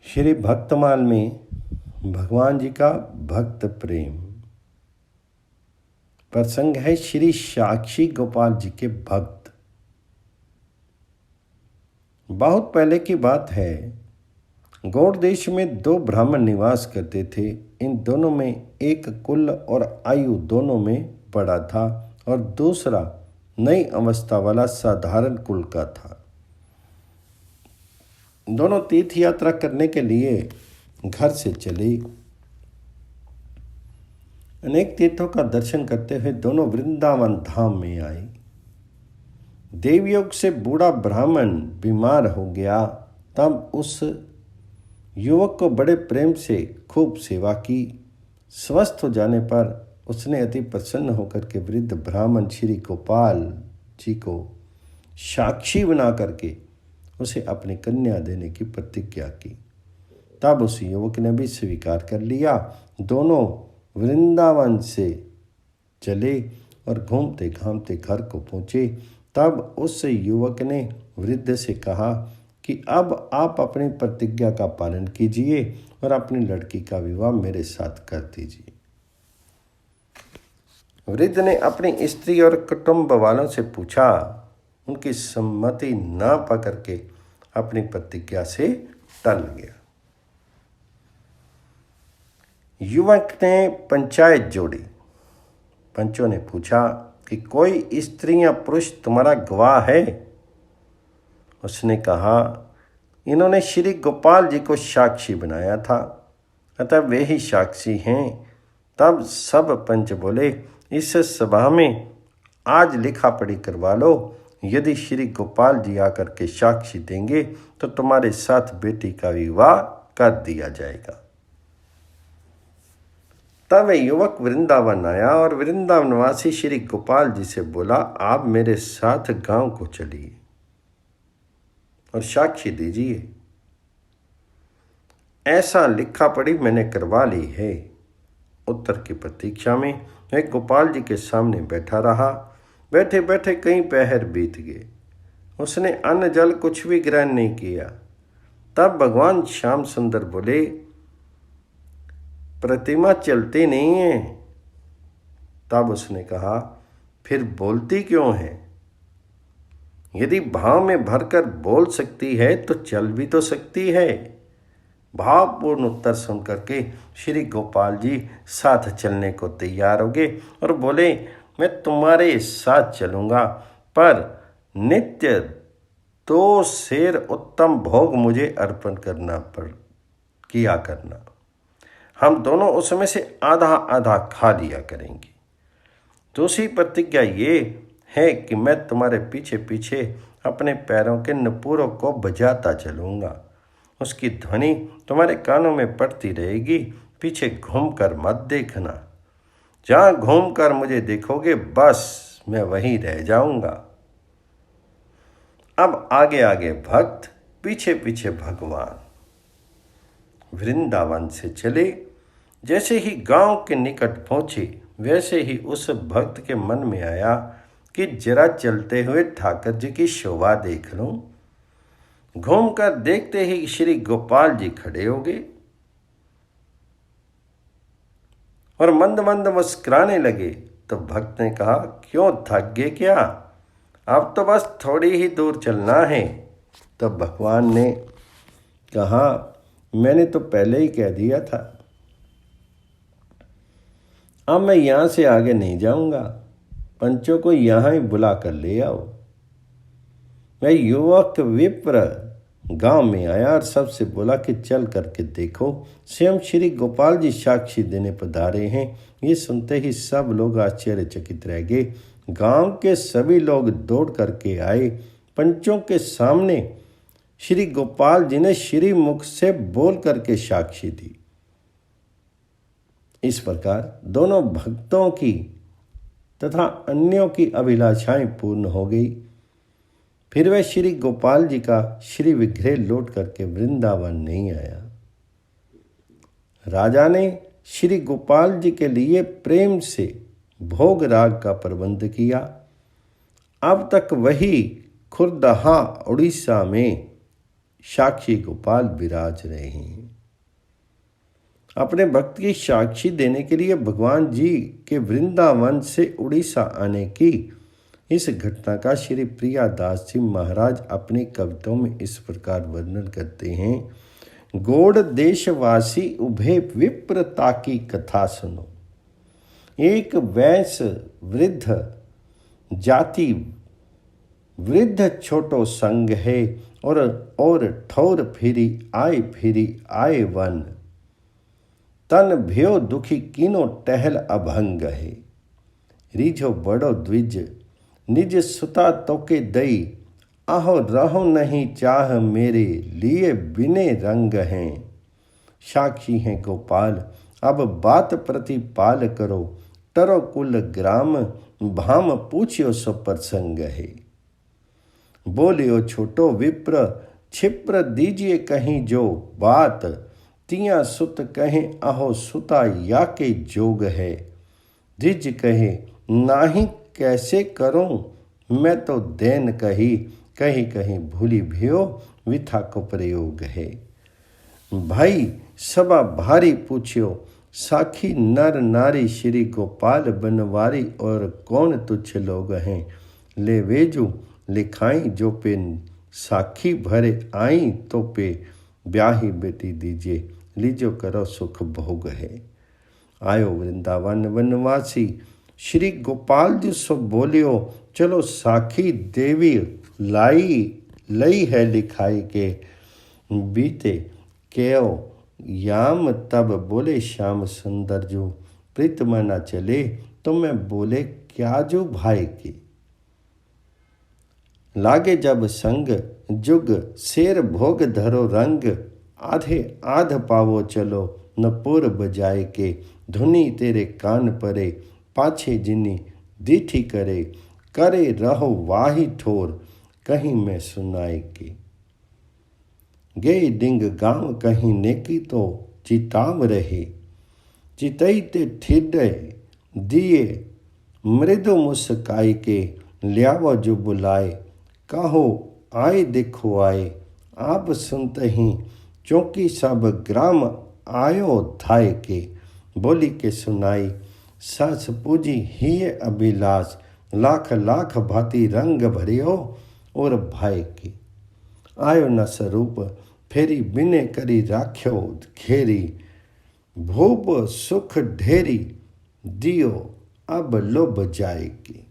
श्री भक्तमाल में भगवान जी का भक्त प्रेम प्रसंग है। श्री साक्षी गोपाल जी के भक्त। बहुत पहले की बात है। गौड़ देश में दो ब्राह्मण निवास करते थे। इन दोनों में एक कुल और आयु दोनों में बड़ा था और दूसरा नई अवस्था वाला साधारण कुल का था। दोनों तीर्थ यात्रा करने के लिए घर से चले। अनेक तीर्थों का दर्शन करते हुए दोनों वृंदावन धाम में आए। देवयोग से बूढ़ा ब्राह्मण बीमार हो गया। तब उस युवक को बड़े प्रेम से खूब सेवा की। स्वस्थ हो जाने पर उसने अति प्रसन्न होकर के वृद्ध ब्राह्मण श्री गोपाल जी को साक्षी बना करके उसे अपनी कन्या देने की प्रतिज्ञा की। तब उस युवक ने भी स्वीकार कर लिया। दोनों वृंदावन से चले और घूमते घामते घर को पहुँचे। तब उस युवक ने वृद्ध से कहा कि अब आप अपनी प्रतिज्ञा का पालन कीजिए और अपनी लड़की का विवाह मेरे साथ कर दीजिए। वृद्ध ने अपनी स्त्री और कुटुंब वालों से पूछा। उनकी सम्मति न पाकर के अपनी प्रतिज्ञा से टल गया। युवक ने पंचायत जोड़ी। पंचों ने पूछा कि कोई स्त्री या पुरुष तुम्हारा गवाह है? उसने कहा, इन्होंने श्री गोपाल जी को साक्षी बनाया था, अतः वे ही साक्षी हैं। तब सब पंच बोले, इस सभा में आज लिखा पढ़ी करवा लो। यदि श्री गोपाल जी आकर के साक्षी देंगे तो तुम्हारे साथ बेटी का विवाह कर दिया जाएगा। तब युवक वृंदावन आया और वृंदावनवासी श्री गोपाल जी से बोला, आप मेरे साथ गांव को चलिए और साक्षी दीजिए। ऐसा लिखा पढ़ी मैंने करवा ली है। उत्तर की प्रतीक्षा में मैं गोपाल जी के सामने बैठा रहा। बैठे बैठे कई पहर बीत गए। उसने अन्न जल कुछ भी ग्रहण नहीं किया। तब भगवान श्याम सुंदर बोले, प्रतिमा चलती नहीं है। तब उसने कहा, फिर बोलती क्यों है? यदि भाव में भरकर बोल सकती है तो चल भी तो सकती है। भावपूर्ण उत्तर सुन करके श्री गोपाल जी साथ चलने को तैयार हो गए और बोले, मैं तुम्हारे साथ चलूँगा, पर नित्य 2 सेर उत्तम भोग मुझे अर्पण किया करना। हम दोनों उसमें से आधा आधा खा लिया करेंगे। दूसरी प्रतिज्ञा ये है कि मैं तुम्हारे पीछे पीछे अपने पैरों के नपुरों को बजाता चलूँगा। उसकी ध्वनि तुम्हारे कानों में पड़ती रहेगी। पीछे घूमकर मत देखना। जहाँ घूमकर मुझे देखोगे बस मैं वहीं रह जाऊँगा। अब आगे आगे भक्त, पीछे पीछे भगवान वृंदावन से चले। जैसे ही गांव के निकट पहुँचे वैसे ही उस भक्त के मन में आया कि जरा चलते हुए ठाकर जी की शोभा देख लूं। घूमकर देखते ही श्री गोपाल जी खड़े हो गए और मंद मंद मुस्कुराने लगे। तो भक्त ने कहा, क्यों थक गए क्या? अब तो बस थोड़ी ही दूर चलना है। तो भगवान ने कहा, मैंने तो पहले ही कह दिया था। अब मैं यहाँ से आगे नहीं जाऊँगा। पंचों को यहाँ ही बुला कर ले आओ। मैं युवक विप्र गांव में आया और सबसे बोला कि चल करके देखो, स्वयं श्री गोपाल जी साक्षी देने पधारे हैं। ये सुनते ही सब लोग आश्चर्यचकित रह गए। गांव के सभी लोग दौड़ करके आए। पंचों के सामने श्री गोपाल जी ने श्री मुख से बोल करके साक्षी दी। इस प्रकार दोनों भक्तों की तथा अन्यों की अभिलाषाएं पूर्ण हो गई। फिर वह श्री गोपाल जी का श्री विग्रह लौट करके वृंदावन नहीं आया। राजा ने श्री गोपाल जी के लिए प्रेम से भोग राग का प्रबंध किया। अब तक वही खुर्दहा उड़ीसा में साक्षी गोपाल विराज रहे हैं। अपने भक्त की साक्षी देने के लिए भगवान जी के वृंदावन से उड़ीसा आने की इस घटना का श्री प्रियादास जी महाराज अपनी कविताओं में इस प्रकार वर्णन करते हैं। गौड़ देशवासी उभे विप्रता की कथा सुनो। एक वैश्य वृद्ध जाति वृद्ध छोटो संग है और ठोर फिरी आए वन। तन भयो दुखी कीनो टहल अभंग है। रीझो बड़ो द्विज निज सुता तोके दई। आहो रहो नहीं चाह मेरे लिए बिने रंग हैं। साक्षी हैं गोपाल अब बात प्रतिपाल करो। टरो कुल ग्राम भाम पूछ्यो सो प्रसंग है। बोलियो छोटो विप्र क्षिप्र दीजिए कहीं जो बात। तिया सुत कहे अहो सुता या के जोग है। द्विज कहे नाही कैसे करूं मैं तो देन कही। कहीं भूली भयो विथा को प्रयोग है। भाई सभा भारी पूछ्यो साखी नर नारी श्री गोपाल बनवारी। और कौन तुच्छ लोग हैं ले वेजू लिखाई। जो पे साखी भरे आई तो पे ब्याही बेटी दीजिए। लीजो करो सुख भोग है। आयो वृंदावन वनवासी श्री गोपाल जी सो बोलियो। चलो साखी देवी लई है लिखाई के। बीते क्यों याम तब बोले श्याम सुंदर जो। प्रीतम न चले तो मैं बोले क्या जो भाई की। लागे जब संग जुग शेर भोग धरो रंग। आधे आध पावो चलो न पुर बजाए के। धुनी तेरे कान परे पाछे जिनी दीठी करे रहो वाही ठोर कहीं मैं सुनाए के। गए डिंग गांव कहीं नेकी तो चिताव रहे। चितई ते ठिडे दिए मृदु मुस्काई के। ल्यावो जो बुलाए कहो आए देखो आए। आप सुनते ही चौकी सब ग्राम आयो थाय के। बोली के सुनाई सास पूजी ही अभिलाष। लाख लाख भांति रंग भरियो और भाई की। आयो न स्वरूप फेरी बिने करी राख्यो घेरी। भूप सुख ढेरी दियो अब लोभ जाए की।